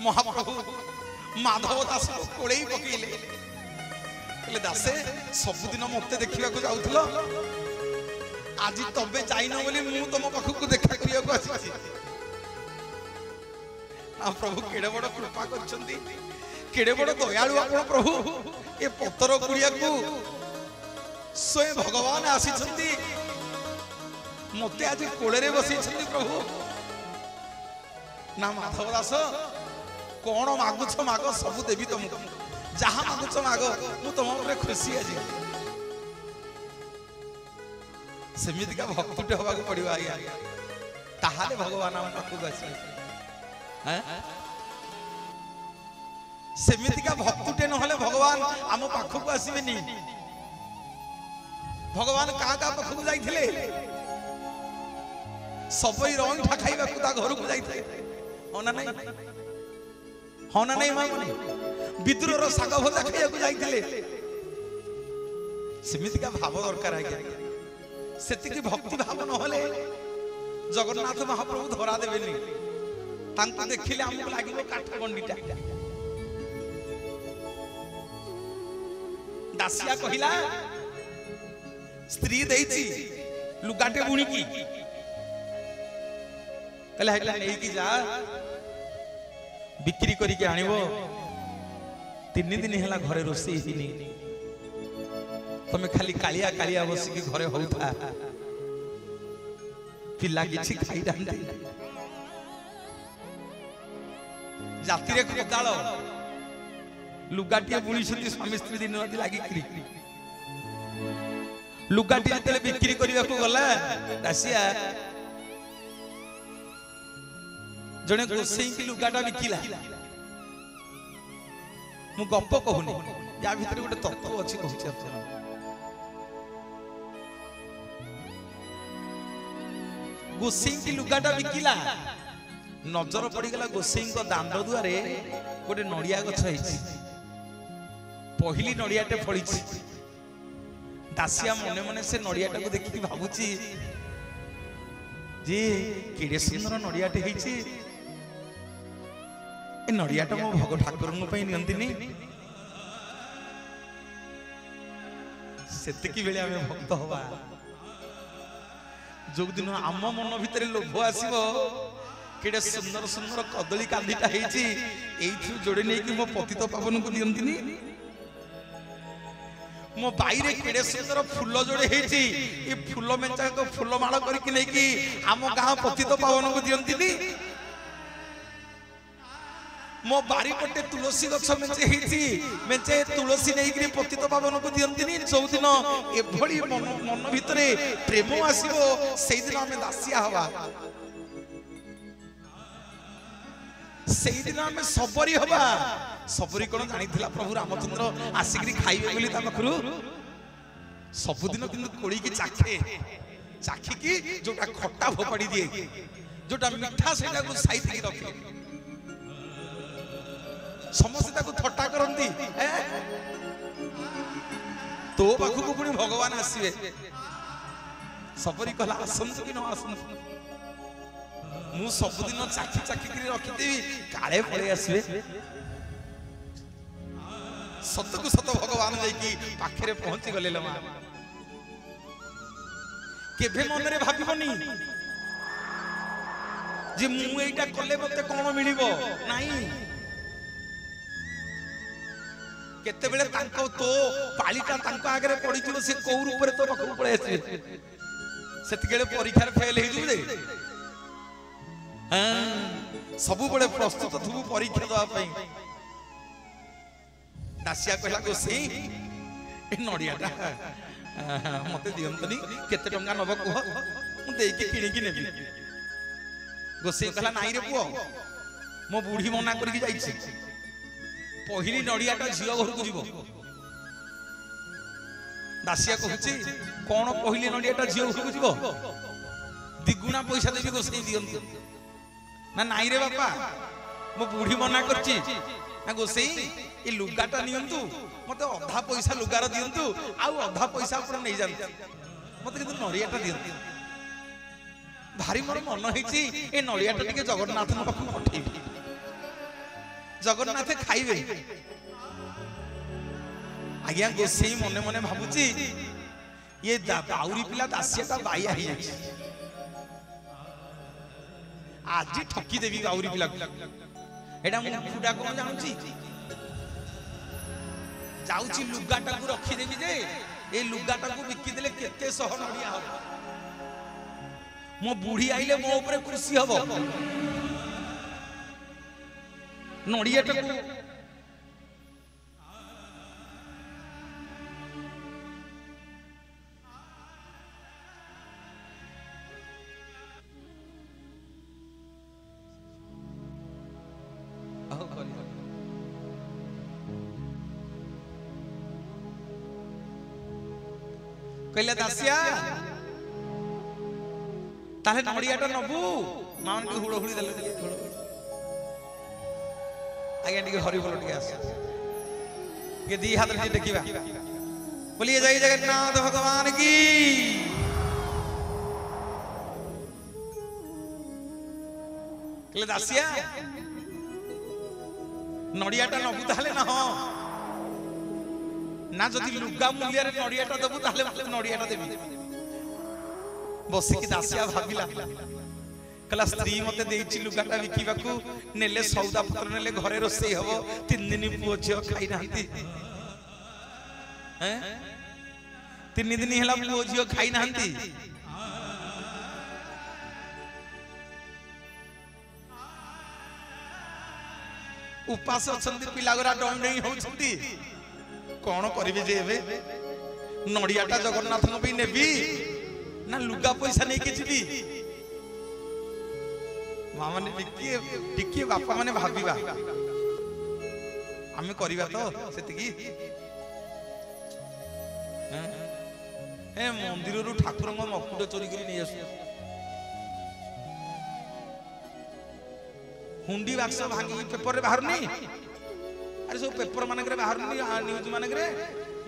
महाप्रभु माधव दास को कोड़े पकेले दासे सबुदिन मत देखा जाऊल आज तबे जाइन बोली मु तुम पाखक देखा करने प्रभु केड़े बड़ कृपा केड़े बड़ दयालु आप प्रभु ए पत्थर कुड़िया को स्वयं भगवान आसी मत आज कोड़े बसई प्रभु ना माधव दास कौन मागुछ माग सबू देवी तुमको जहाँ मागुछ माग मु तुम खुशी आज सेमिति का भक्तुटे हवा पड़ो आज्ञा ताहाले भगवान आम पाखक आसवे सेमिति का भक्तुटे नहले भगवान आम पाखक आसबे भगवान क्या पाखक जाइथिले सबई रंग खाइबा घर को जाइथिले होना नहीं होना नहीं मामनी विद्रोह शाग भजा खाइबा जाइथिले सेमिति का भाव दरकार आज्ञा सेतिकी भक्ति भाव नहले जगन्नाथ महाप्रभु धरा देबेनी तांको देखिले हमको लागिबो काठ गंडीटा दासिया कहिला स्त्री देइची लुगाटे बुणी की कहला हेला नै की जा बिक्री करी के आनिबो 3 दिन हेला घरे रोसी हिनी तमे खाली कालिया कालिया बसी के घरे होउथा पिला किछि खाई डांते जाति रे कोदाळ लुगाटिया बुणी सती स्वामी स्त्री दिन राति लागी करी लुगाटी जते बिक्री करिया को गला दासिया जने गोसई की लुगाटा बिकिला मु गप्प कहूनी या भीतर गोटे तत्व अछि कहूची आपन गोसई की लुगाटा बिकिला नजर पड़ी गला गोसई को दांड दुआरे गोटे नड़िया गछ हैछि पहली नड़ियाटे फड़ी दासिया मने मने से नड़ियाटा को देखि भाबुची जे केडे सुंदर नड़ियाटे हैछि ए नड़ियाटा मो भग ठाकुरन पई नियंतिनी सेतिकी बेले आमे भक्त होबा जो दिन आम मन भितर लोभ आसीबो केडे सुंदर सुंदर कदली कांदीटा हैछि एइथु जोड़े नै कि मो पतित पावन को दियंतिनी मो बाईरे केडे सुंदर फूल जोड़े हैछि ए फूल मेंचा को फूल माळ करके नै कि आम गां पतित पावन को दियंतिनी मो बारी पटे तुलसी गछ मेंचे हैछि मेंचे तुलसी नै कि पतित पावन को दियंतिनी जो दिन एभली मन भितरे प्रेम आसीबो सेहि दिन हमें दासिया हवा सेहि दिन हमें सबरी हवा सबरी कोन जानिथिला प्रभु रामचंद्र आसिकरी खाइबे बोली ता पाखरु सबुदिन किंतु कोड़ी की चाखे चाखी की जोटा खट्टा फोपाड़ी दिए जोटा मिठा सेटा को साइड की रखे समस्त ताको थट्टा करंती तो पाखु को पुनी भगवान आसीबे सबरी कहला आसंतु कि न आसंतु मु सबुदिन चाखी चाखी करी रखिदेवी काले पळे आसीबे सत को सत भगवान जाइकी पाखरे पहुंची गले लमा केभे मन रे भाबिबनी जे मु एटा कले मते कोन मिलिबो नाही केते बेले तांको तो पालीटा तांको आगरे पडिथिबो से कोउर ऊपर तो पखु पळे आसीबे सेतिकेले परीक्षा रे फेल हेजु दे हां सब बड़े प्रस्तुत थु परीक्षा दवा पई दासिया कहला गोसई ए नड़ियाटा मते दियंतनी केते टंका नब कह मु देई के किणी की नेबी गोसई कहला नाई रे पुओ मो बूढ़ी मना करके जाईछि पहिली नड़ियाटा झियो घर को जीवो दासिया कहूची कोन पहिली नड़ियाटा झियो घर को जीवो दिगुना पैसा देबी गोसई दियंत ना नाई रे बापा मो बूढ़ी मना करछि ना गोसई ए लुगाटा नियंतु मते अधा पैसा लुगार दियंतु आउ अधा पैसा पर नै जानतु मते किंतु नड़ियाटा दियंतु भारी मोर मन हैछि ए नड़ियाटा टिके जगन्नाथ न पाखु पठेबी जगन्नाथ खाइबे आज्ञा गोसाई मने मने भाबुची ये बाउरी पिला दासियाटा बाया ही आज ठकी देवी बाउरी पिला एडा मु फुडा को जानूची जाउची लुगाटा को रखी देबी जे ए लुगाटा को बिकी देले केते सह नडिया हो मो बुढ़ी आइले मो ऊपर खुशी हबो नडियाटा को कहले दासिया ताले नडियाटा नबू मान के हुड़ हुड़ी देले आगे टिके हरि बोल टिके आस के दी हाथ से देखिबा बोलिए जय जगन्नाथ भगवान की कहले दासिया नडियाटा नबू ताले ना हो ना जदि लुगा मूल्य रे नडियाटा देबू ताले मते नडियाटा देबी बसी की दासिया भाबिला कला स्त्री मते देइछि लुगाटा बिकिबाकू नेले सौदा पत्र नेले घरे रोसई हबो 3 दिन पुओ झियो खाइ नाहंती हैं 3 दिन हेला पुओ झियो खाइ नाहंती उपास अछंती पिला गोरा डोम नहीं होछंती कौन करिबे जे एबे नडियाटा जगन्नाथ को भी नेबी ना लुगा पैसा नहीं के जीबी मां माने टिके बापा माने भाबीबा आमे करिबा तो सेति की ए मंदिर रु ठाकुर को मकुट चोरी करी नहीं आसु हुंडी बाक्स भांगी पेपर रे बाहर नहीं अरे सब पेपर मानक रे बाहर नहीं न्यूज मानक रे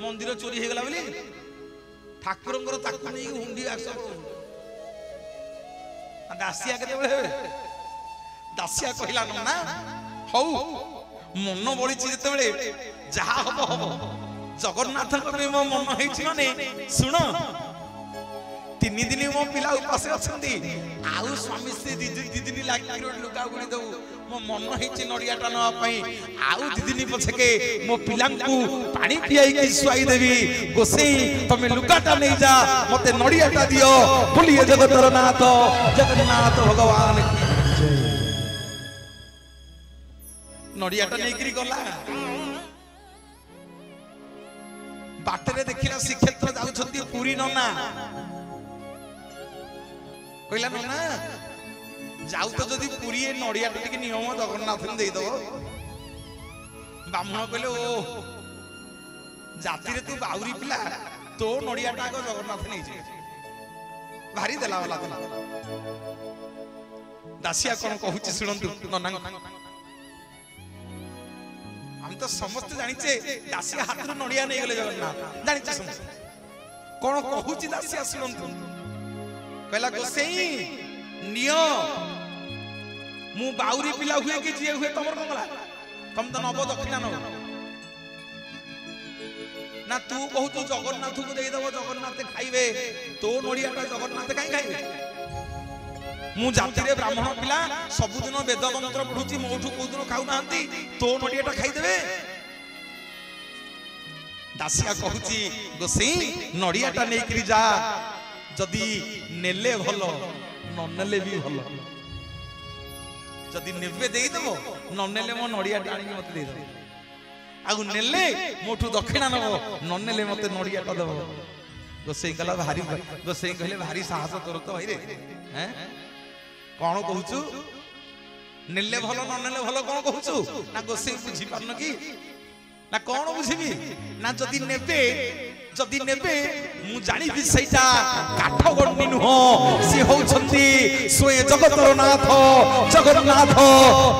मंदिर चोरी हे गला बोली ठाकुर ताकू नहीं हुंडी बाक्स दासिया केते बेले दासिया कहला ना हौ मन बळी जेते बेले जहा हबो हबो जगन्नाथ को मो मन हेछि माने सुनो 3 दिन मो पिला उपास अछंती आउ स्वामी से 2 दिन लागि लुगा गुडी दउ मो मन हेछि नडियाटा न पई आउ 2 दिन पछके मो पिलांकू पानी पियाई के सुआई देबी गोसेई तमे लुगाटा नै जा मते नडियाटा दियो बोलिए जगतर नाथ जगन्नाथ भगवान की जय नडियाटा नै करी गला बाटरे देखिला श्रीक्षेत्र जाउछंती पुरी नना कहला नना जाऊ तो जदि पुरी नडिया टिके नियम जगन्नाथ ने दे दो ब्राह्मण कहले ओ जाति रे तू बाउरी पिला तो नडियाटा को जगन्नाथ नै जे भारी देला वाला दासिया कोन कहूची सुनंतु नना हम तो समस्त जानिचे दासिया हाथ रो नडिया नै गेले जगन्नाथ जानिचे समस्त कोन कहूची दासिया सुनंतु कहला गोसेई नियो मु बाउरी पिला हुए कि जे हुए तमर मंगला तुम तो नब दक्षिणा न ना तू कहू तू जगन्नाथ को दे दबो जगन्नाथ खाइबे तो नडियाटा जगन्नाथ काई खाइबे मु जाति रे ब्राह्मण पिला सब दिन वेद मंत्र पढुची मोठू को दिन खाउ नांती तो नडियाटा खाइ देबे दासिया कहूची गोसेई नडियाटा नै करी जा जदि नेले भलो न नेले भी भलो जदि नेबे देई दबो न नेले मो नडिया टाणी मते देई दबो आगु नेले मोठू दक्षिणा नबो न नेले मते नडिया टा दबो गोसेई कला भारी गोसेई कहले भारी साहस तोर तो भाई रे हैं कोन कहूचू नेले भलो न नेले भलो कोन कहूचू ना गोसेई बुझी पारन की ना कोन बुझिबी ना जदि नेबे मु जानि भी सैटा काठ गण्डी नुह सी होउछंती सोए जगतर नाथ जगन्नाथ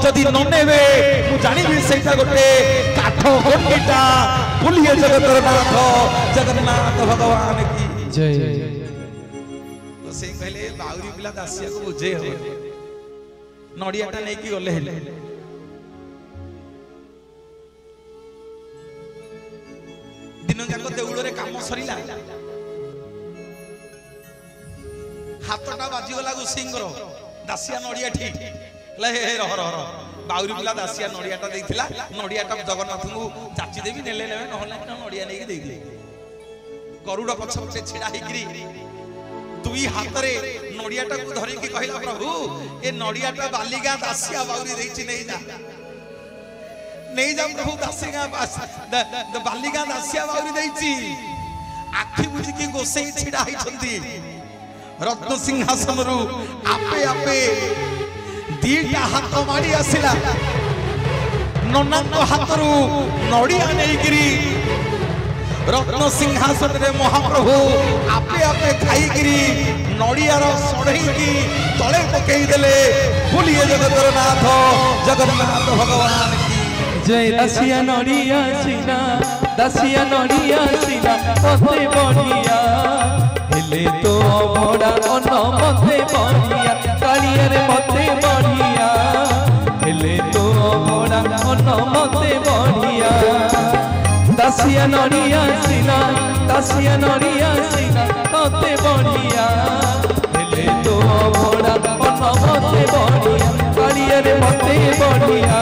जदि न नेबे मु जानि भी सैटा गोटे काठ गण्डीटा बोलिए जगतर नाथ जगन्नाथ भगवान की जय तो से कहले बाउरी पिला दासिया को बुझे हो नडियाटा नै की गले हेले जाक देउଳରେ काम सरिला हाथटा बाजीगला गोसाईंकर दासिया नड़िया ठीक हे रह रह बाउरी पिला दासिया नड़ियाटा देइथिला नड़ियाटा जगन्नाथ को चाची देवी नेले नेबे नहले नड़िया नेकी देइले गरुड़ पछ पछे छिड़ा हिकरी दुई हाथ रे नड़ियाटा को धरि के कहला प्रभु ए नड़ियाटा बालिगा दासिया बाउरी देइछि नहीं जा प्रभु दासिया बालिगा दासिया बाउरी देइछि आखि बुझी की गोसाई छिड़ा हिछंती रत्न सिंहासन रु आपे आपे दीटा हाथ मारी आसिला नन्ना हाथ रु नड़िया नेगिरी रत्न सिंहासन रे महाप्रभु आपे आपे खाईगिरी नड़ियार सड़ेकी तले पकई देले बोलिए जगतर नाथ जगन्नाथ भगवान की जय। दासिया नड़िया सीना दासिया नड़िया सीना मते बढ़िया हेले तो बड़ा अन्न मते बढ़िया कालिया रे मते बढ़िया हेले तो बड़ा अन्न मते बढ़िया दासिया नड़िया सीना मते बढ़िया हेले तो बड़ा अन्न मते बढ़िया कालिया रे मते बढ़िया